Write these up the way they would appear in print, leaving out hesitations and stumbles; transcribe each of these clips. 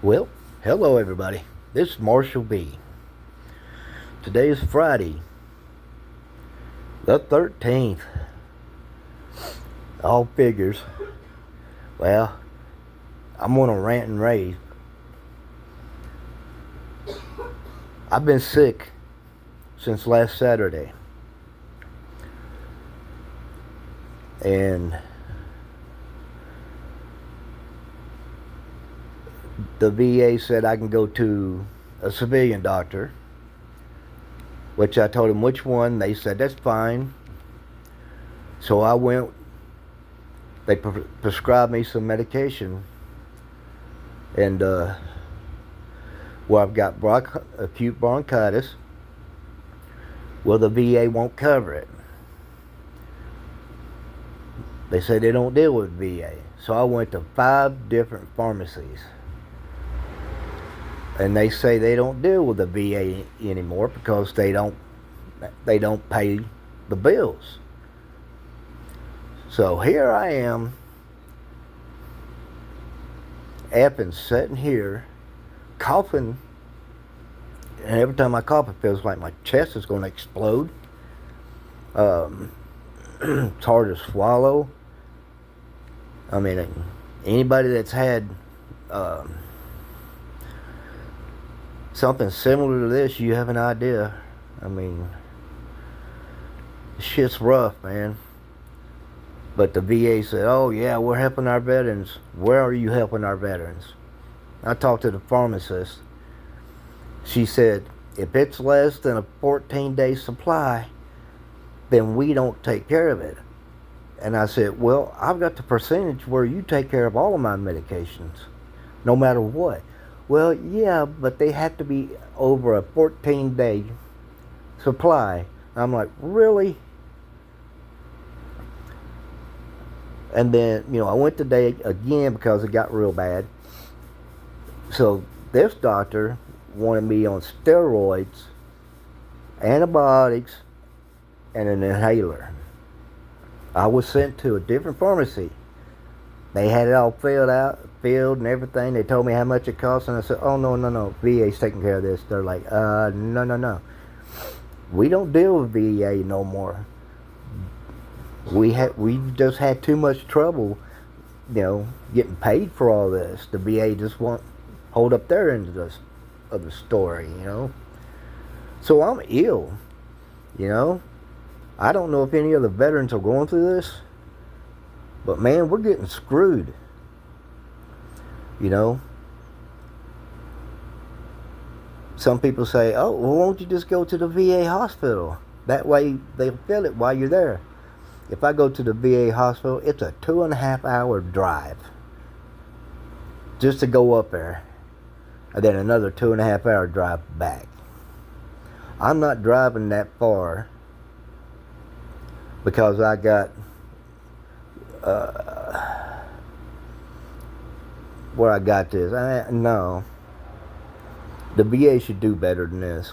Well, hello everybody. This is Marshall B. Today is Friday, the 13th. All figures. Well, I'm on a rant and rave. I've been sick since last Saturday. And the VA said I can go to a civilian doctor, which I told them which one. They said that's fine. So I went. They prescribed me some medication, and I've got acute bronchitis. Well, the VA won't cover it. They say they don't deal with VA. So I went to 5 different pharmacies, and they say they don't deal with the VA anymore because they don't pay the bills. So here I am, effing sitting here, coughing, and every time I cough, it feels like my chest is going to explode. It's hard to swallow. I mean, anybody that's had something similar to this, you have an idea. I mean, shit's rough, man. But the VA said, oh yeah, we're helping our veterans. Where are you helping our veterans? I talked to the pharmacist. She said, if it's less than a 14-day supply, then we don't take care of it. And I said, well, I've got the percentage where you take care of all of my medications, no matter what. Well, yeah, but they have to be over a 14-day supply. I'm like, really? And then, I went today again because it got real bad. So this doctor wanted me on steroids, antibiotics, and an inhaler. I was sent to a different pharmacy. They had it all filled and everything. They told me how much it cost, and I said, oh, no. VA's taking care of this. They're like, no. We don't deal with VA no more. We just had too much trouble, getting paid for all this. The VA just won't hold up their end of the story, So I'm ill, I don't know if any of the veterans are going through this, but man, we're getting screwed. Some people say, oh, well, won't you just go to the VA hospital? That way they'll fill it while you're there. If I go to the VA hospital, it's a 2.5-hour drive just to go up there, and then another 2.5-hour drive back. I'm not driving that far because I got where I got this. No, the VA should do better than this.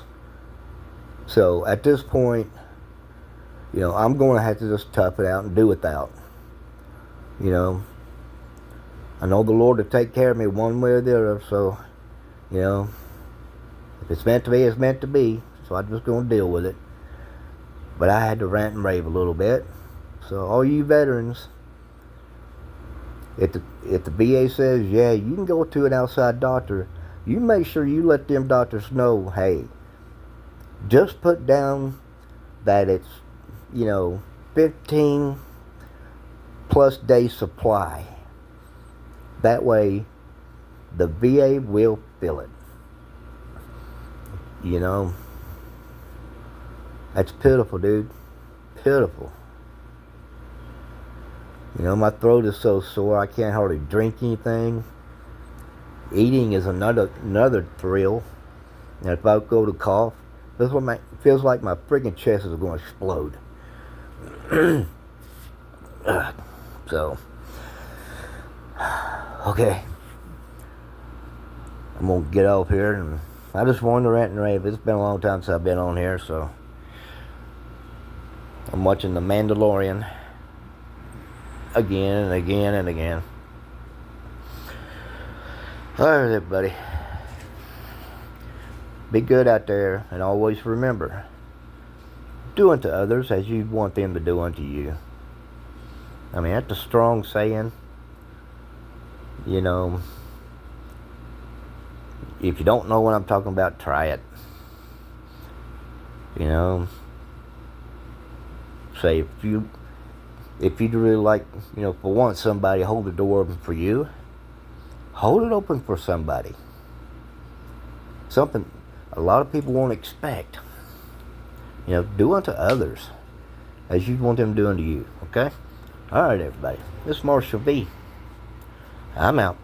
So at this point, I'm going to have to just tough it out and do without. I know the Lord will take care of me one way or the other, so, if it's meant to be, it's meant to be. So I'm just going to deal with it. But I had to rant and rave a little bit. So all you veterans, if the VA says, yeah, you can go to an outside doctor, you make sure you let them doctors know, hey, just put down that it's 15 plus day supply. That way the VA will fill it. That's pitiful, dude. Pitiful. My throat is so sore I can't hardly drink anything. Eating is another thrill. And if I go to cough, it feels like my freaking chest is going to explode. So, okay. I'm going to get off here, and I just wanted to rant and rave. It's been a long time since I've been on here, so I'm watching The Mandalorian again and again and again. All right, everybody. Be good out there, and always remember, do unto others as you'd want them to do unto you. I mean, that's a strong saying. You know, if you don't know what I'm talking about, try it. You know, say if you'd really like, for once somebody hold the door open for you, hold it open for somebody. Something a lot of people won't expect. Do unto others as you'd want them to do unto you. Okay? All right, everybody. This is Marshall V. I'm out.